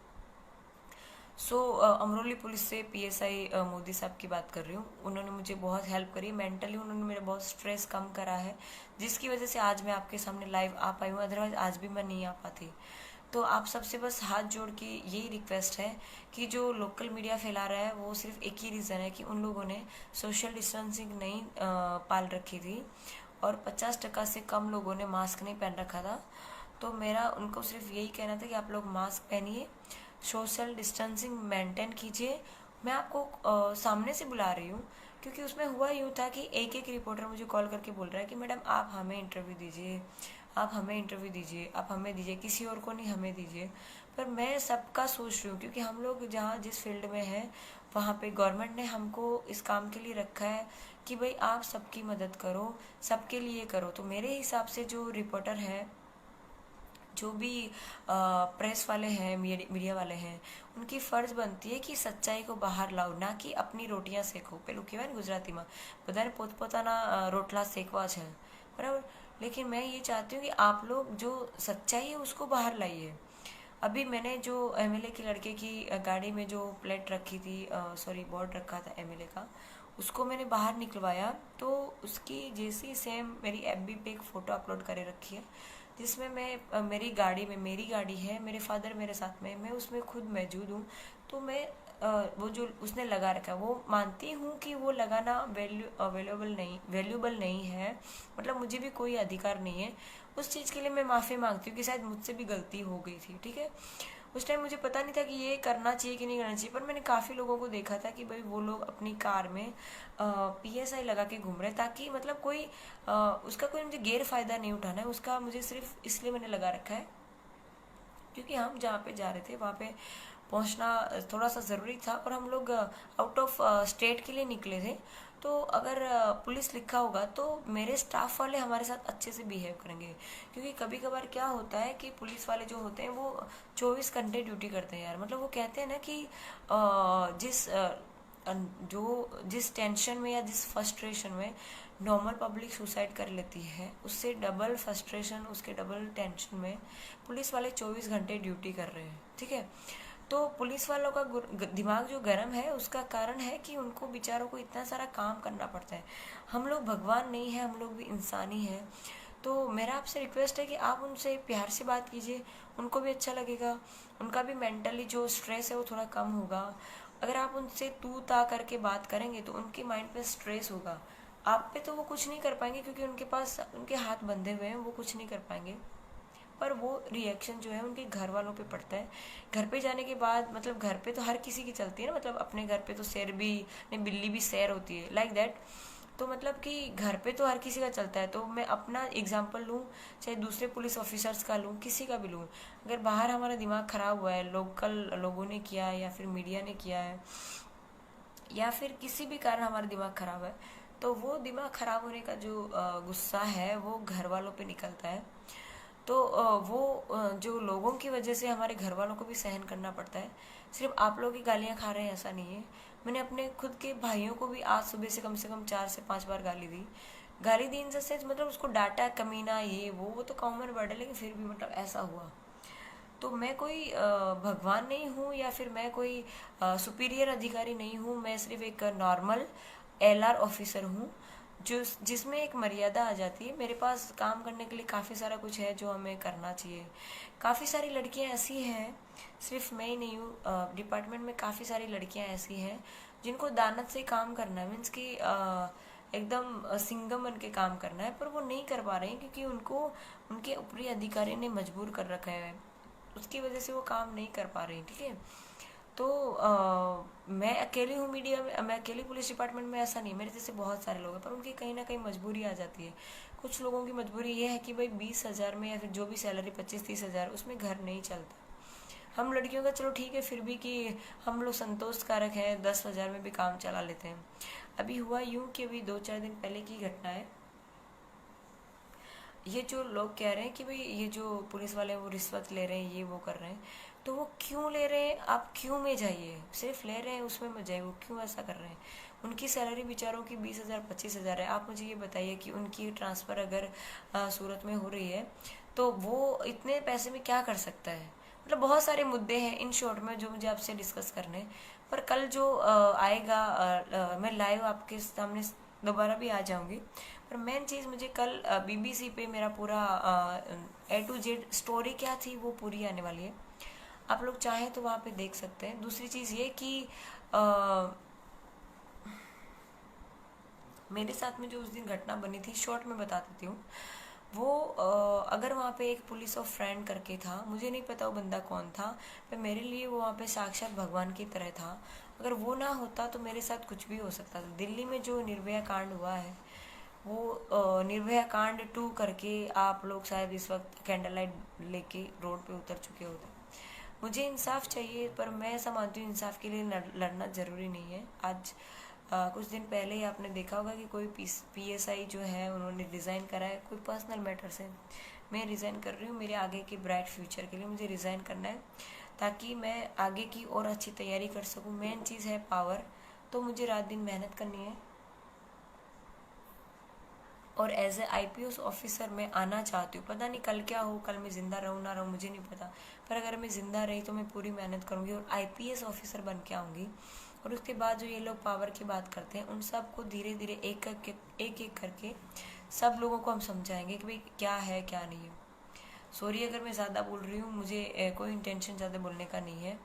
अमरोली पुलिस से पीएसआई मोदी साहब की बात कर रही हूँ। उन्होंने मुझे बहुत हेल्प करी मेंटली, उन्होंने मेरा बहुत स्ट्रेस कम करा है, जिसकी वजह से आज मैं आपके सामने लाइव आ पाई हूँ, अदरवाइज आज भी मैं नहीं आ पाती। तो आप सबसे बस हाथ जोड़ के यही रिक्वेस्ट है कि जो लोकल मीडिया फैला रहा है वो सिर्फ एक ही रीज़न है कि उन लोगों ने सोशल डिस्टेंसिंग नहीं पाल रखी थी और 50% से कम लोगों ने मास्क नहीं पहन रखा था। तो मेरा उनको सिर्फ यही कहना था कि आप लोग मास्क पहनिए, सोशल डिस्टेंसिंग मेंटेन कीजिए। मैं आपको सामने से बुला रही हूँ क्योंकि उसमें हुआ यूँ था कि एक एक रिपोर्टर मुझे कॉल करके बोल रहा है कि मैडम आप हमें इंटरव्यू दीजिए, आप हमें इंटरव्यू दीजिए, आप हमें दीजिए, किसी और को नहीं हमें दीजिए। पर मैं सबका सोच रही हूँ क्योंकि हम लोग जहाँ जिस फील्ड में हैं वहाँ पे गवर्नमेंट ने हमको इस काम के लिए रखा है कि भाई आप सबकी मदद करो, सबके लिए करो। तो मेरे हिसाब से जो रिपोर्टर है, जो भी प्रेस वाले हैं, मीडिया वाले हैं, उनकी फ़र्ज बनती है कि सच्चाई को बाहर लाओ, ना कि अपनी रोटियां सेको। पेલું કહેવાય ને ગુજરાતીમાં બધાને પોતપોતાના રોટલા સેકવા છે, बराबर। लेकिन मैं ये चाहती हूँ कि आप लोग जो सच्चाई है उसको बाहर लाइए। अभी मैंने जो एमएलए की लड़के की गाड़ी में जो प्लेट रखी थी, सॉरी बोर्ड रखा था एमएलए का, उसको मैंने बाहर निकलवाया तो उसकी जैसी सेम मेरी एफबी पे एक फ़ोटो अपलोड करे रखी है जिसमें मैं मेरी गाड़ी में, मेरी गाड़ी है, मेरे फादर मेरे साथ में, मैं उसमें खुद मौजूद हूँ। तो मैं वो जो उसने लगा रखा है वो मानती हूँ कि वो लगाना वैल्यूबल नहीं है, मतलब मुझे भी कोई अधिकार नहीं है उस चीज़ के लिए। मैं माफ़ी मांगती हूँ कि शायद मुझसे भी गलती हो गई थी, ठीक है। उस टाइम मुझे पता नहीं था कि ये करना चाहिए कि नहीं करना चाहिए, पर मैंने काफ़ी लोगों को देखा था कि भाई वो लोग अपनी कार में पीएसआई लगा के घूम रहे हैं, ताकि मतलब कोई उसका कोई मुझे गैर फायदा नहीं उठाना है उसका, मुझे सिर्फ इसलिए मैंने लगा रखा है क्योंकि हम जहाँ पे जा रहे थे वहाँ पे पहुँचना थोड़ा सा ज़रूरी था और हम लोग आउट ऑफ स्टेट के लिए निकले थे। तो अगर पुलिस लिखा होगा तो मेरे स्टाफ वाले हमारे साथ अच्छे से बिहेव करेंगे, क्योंकि कभी कभार क्या होता है कि पुलिस वाले जो होते हैं वो 24 घंटे ड्यूटी करते हैं यार। मतलब वो कहते हैं ना कि जिस टेंशन में या जिस फ्रस्ट्रेशन में नॉर्मल पब्लिक सुसाइड कर लेती है, उससे डबल फ्रस्ट्रेशन, उसके डबल टेंशन में पुलिस वाले 24 घंटे ड्यूटी कर रहे हैं। ठीक है, तो पुलिस वालों का दिमाग जो गर्म है उसका कारण है कि उनको बेचारों को इतना सारा काम करना पड़ता है। हम लोग भगवान नहीं है, हम लोग भी इंसान ही हैं। तो मेरा आपसे रिक्वेस्ट है कि आप उनसे प्यार से बात कीजिए, उनको भी अच्छा लगेगा, उनका भी मेंटली जो स्ट्रेस है वो थोड़ा कम होगा। अगर आप उनसे तू ता करके बात करेंगे तो उनके माइंड पे स्ट्रेस होगा, आप पे तो वो कुछ नहीं कर पाएंगे क्योंकि उनके पास उनके हाथ बंधे हुए हैं, वो कुछ नहीं कर पाएंगे। पर वो रिएक्शन जो है उनके घर वालों पे पड़ता है। घर पे जाने के बाद मतलब घर पे तो हर किसी की चलती है ना, मतलब अपने घर पे तो शेर भी नहीं, बिल्ली भी शेर होती है, लाइक दैट। तो मतलब कि घर पे तो हर किसी का चलता है। तो मैं अपना एग्जांपल लूँ, चाहे दूसरे पुलिस ऑफिसर्स का लूँ, किसी का भी लूँ, अगर बाहर हमारा दिमाग ख़राब हुआ है, लोकल लोगों ने किया है या फिर मीडिया ने किया है या फिर किसी भी कारण हमारा दिमाग ख़राब है, तो वो दिमाग ख़राब होने का जो गुस्सा है वो घर वालों पे निकलता है। तो जो लोगों की वजह से हमारे घर वालों को भी सहन करना पड़ता है। सिर्फ आप लोग ही गालियाँ खा रहे हैं ऐसा नहीं है। मैंने अपने खुद के भाइयों को भी आज सुबह से कम 4 से 5 बार गाली दी इन द सेंस, मतलब उसको डांटा, कमीना, ये वो तो कॉमन वर्ड है, लेकिन फिर भी मतलब ऐसा हुआ। तो मैं कोई भगवान नहीं हूँ या फिर मैं कोई सुपीरियर अधिकारी नहीं हूँ, मैं सिर्फ एक नॉर्मल एलआर ऑफिसर हूँ जो जिसमें एक मर्यादा आ जाती है। मेरे पास काम करने के लिए काफ़ी सारा कुछ है जो हमें करना चाहिए। काफ़ी सारी लड़कियां ऐसी हैं, सिर्फ मैं ही नहीं हूँ, डिपार्टमेंट में काफ़ी सारी लड़कियां ऐसी हैं जिनको दानत से काम करना है, मीन्स कि एकदम सिंगम बन के काम करना है, पर वो नहीं कर पा रहे हैं क्योंकि उनको उनके ऊपरी अधिकारी ने मजबूर कर रखा है, उसकी वजह से वो काम नहीं कर पा रही। ठीक है, तो मैं अकेली हूँ मीडिया में, मैं अकेली पुलिस डिपार्टमेंट में ऐसा नहीं, मेरे जैसे बहुत सारे लोग हैं, पर उनकी कहीं ना कहीं मजबूरी आ जाती है। कुछ लोगों की मजबूरी ये है कि भाई 20,000 में या फिर जो भी सैलरी 25-30 हज़ार, उसमें घर नहीं चलता। हम लड़कियों का चलो ठीक है फिर भी कि हम लोग संतोष कारक हैं, 10,000 में भी काम चला लेते हैं। अभी हुआ यूं कि अभी 2-4 दिन पहले की घटना है। ये जो लोग कह रहे हैं कि भाई ये जो पुलिस वाले हैं वो रिश्वत ले रहे हैं, ये वो कर रहे हैं, तो वो क्यों ले रहे हैं? आप क्यों में जाइए, सिर्फ ले रहे हैं उसमें मत जाइए, वो क्यों ऐसा कर रहे हैं? उनकी सैलरी बेचारों की 20,000 25,000 है। आप मुझे ये बताइए कि उनकी ट्रांसफ़र अगर सूरत में हो रही है तो वो इतने पैसे में क्या कर सकता है? मतलब बहुत सारे मुद्दे हैं इन शॉर्ट में जो मुझे आपसे डिस्कस करने हैं। पर कल जो आएगा मैं लाइव आपके सामने दोबारा भी आ जाऊंगी। पर मेन चीज़ मुझे कल बीबीसी पे मेरा पूरा A to Z स्टोरी क्या थी वो पूरी आने वाली है, आप लोग चाहें तो वहाँ पे देख सकते हैं। दूसरी चीज़ ये कि मेरे साथ में जो उस दिन घटना बनी थी, शॉर्ट में बता देती हूँ। वो अगर वहाँ पे एक पुलिस ऑफ फ्रेंड करके था, मुझे नहीं पता वो बंदा कौन था, पर मेरे लिए वो वहाँ पे साक्षात भगवान की तरह था। अगर वो ना होता तो मेरे साथ कुछ भी हो सकता था। दिल्ली में जो निर्भया कांड हुआ है, वो निर्भया कांड 2 करके आप लोग शायद इस वक्त कैंडल लाइट लेके रोड पे उतर चुके होते। मुझे इंसाफ चाहिए, पर मैं ऐसा मानती हूँ इंसाफ के लिए लड़ना ज़रूरी नहीं है। आज कुछ दिन पहले ही आपने देखा होगा कि कोई PSI जो है उन्होंने रिज़ाइन करा है, कोई पर्सनल मैटर से। मैं रिज़ाइन कर रही हूँ मेरे आगे के ब्राइट फ्यूचर के लिए, मुझे रिज़ाइन करना है ताकि मैं आगे की और अच्छी तैयारी कर सकूँ। मेन चीज़ है पावर, तो मुझे रात दिन मेहनत करनी है और एज ए IPS ऑफिसर मैं आना चाहती हूँ। पता नहीं कल क्या हो, कल मैं ज़िंदा रहूँ ना रहूँ मुझे नहीं पता, पर अगर मैं ज़िंदा रही तो मैं पूरी मेहनत करूँगी और IPS ऑफिसर बन के आऊँगी। और उसके बाद जो ये लोग पावर की बात करते हैं, उन सब को धीरे धीरे एक एक करके सब लोगों को हम समझाएंगे कि भाई क्या है क्या नहीं है। सॉरी अगर मैं ज़्यादा बोल रही हूँ, मुझे कोई इंटेंशन ज़्यादा बोलने का नहीं है।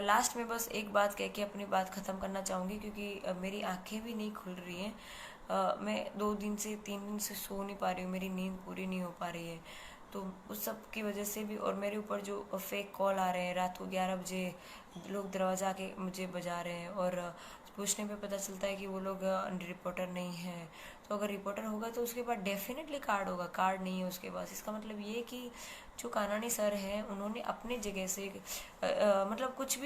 लास्ट में बस एक बात कह के अपनी बात ख़त्म करना चाहूँगी, क्योंकि मेरी आंखें भी नहीं खुल रही हैं। मैं 3 दिन से सो नहीं पा रही हूँ, मेरी नींद पूरी नहीं हो पा रही है। तो उस सब की वजह से भी, और मेरे ऊपर जो फेक कॉल आ रहे हैं, रात को 11 बजे लोग दरवाज़ा के मुझे बजा रहे हैं और पूछने पे पता चलता है कि वो लोग रिपोर्टर नहीं है। तो अगर रिपोर्टर होगा तो उसके पास डेफिनेटली कार्ड होगा, कार्ड नहीं है उसके पास, इसका मतलब ये कि जो कानानी सर हैं उन्होंने अपनी जगह से मतलब कुछ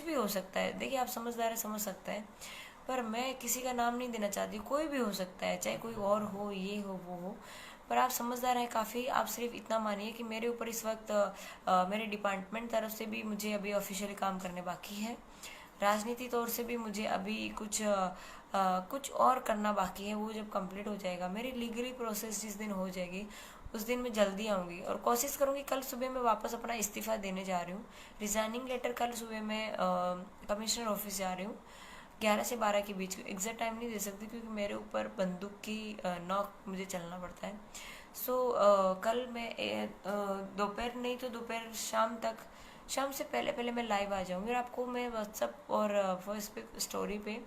भी हो सकता है। देखिए आप समझदार है, समझ सकता है, पर मैं किसी का नाम नहीं देना चाहती, कोई भी हो सकता है, चाहे कोई और हो, ये हो वो हो, पर आप समझदार हैं काफ़ी। आप सिर्फ इतना मानिए कि मेरे ऊपर इस वक्त मेरे डिपार्टमेंट तरफ से भी मुझे अभी ऑफिशियली काम करने बाकी है, राजनीति तौर से भी मुझे अभी कुछ और करना बाकी है। वो जब कंप्लीट हो जाएगा, मेरी लीगली प्रोसेस जिस दिन हो जाएगी उस दिन मैं जल्दी आऊँगी और कोशिश करूँगी। कल सुबह मैं वापस अपना इस्तीफ़ा देने जा रही हूँ, रिज़ाइनिंग लेटर कल सुबह मैं कमिश्नर ऑफिस जा रही हूँ 11 से 12 के बीच। एग्जैक्ट टाइम नहीं दे सकती क्योंकि मेरे ऊपर बंदूक की नॉक मुझे चलना पड़ता है। सो कल मैं दोपहर नहीं तो दोपहर शाम से पहले पहले मैं लाइव आ जाऊँगी और आपको मैं व्हाट्सअप और फेसबुक स्टोरी पे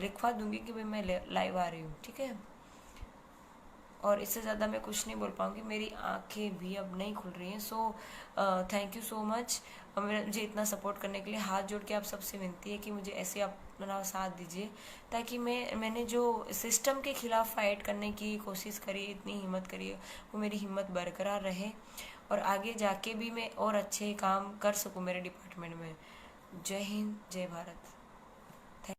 लिखवा दूंगी कि भाई मैं लाइव आ रही हूँ, ठीक है। और इससे ज़्यादा मैं कुछ नहीं बोल पाऊँगी, मेरी आंखें भी अब नहीं खुल रही हैं। So thank you so much मुझे इतना सपोर्ट करने के लिए। हाथ जोड़ के आप सबसे विनती है कि मुझे ऐसे अपना साथ दीजिए ताकि मैंने जो सिस्टम के खिलाफ फाइट करने की कोशिश करी, इतनी हिम्मत करी है, वो मेरी हिम्मत बरकरार रहे और आगे जाके भी मैं और अच्छे काम कर सकूँ मेरे डिपार्टमेंट में। जय हिंद, जय भारत।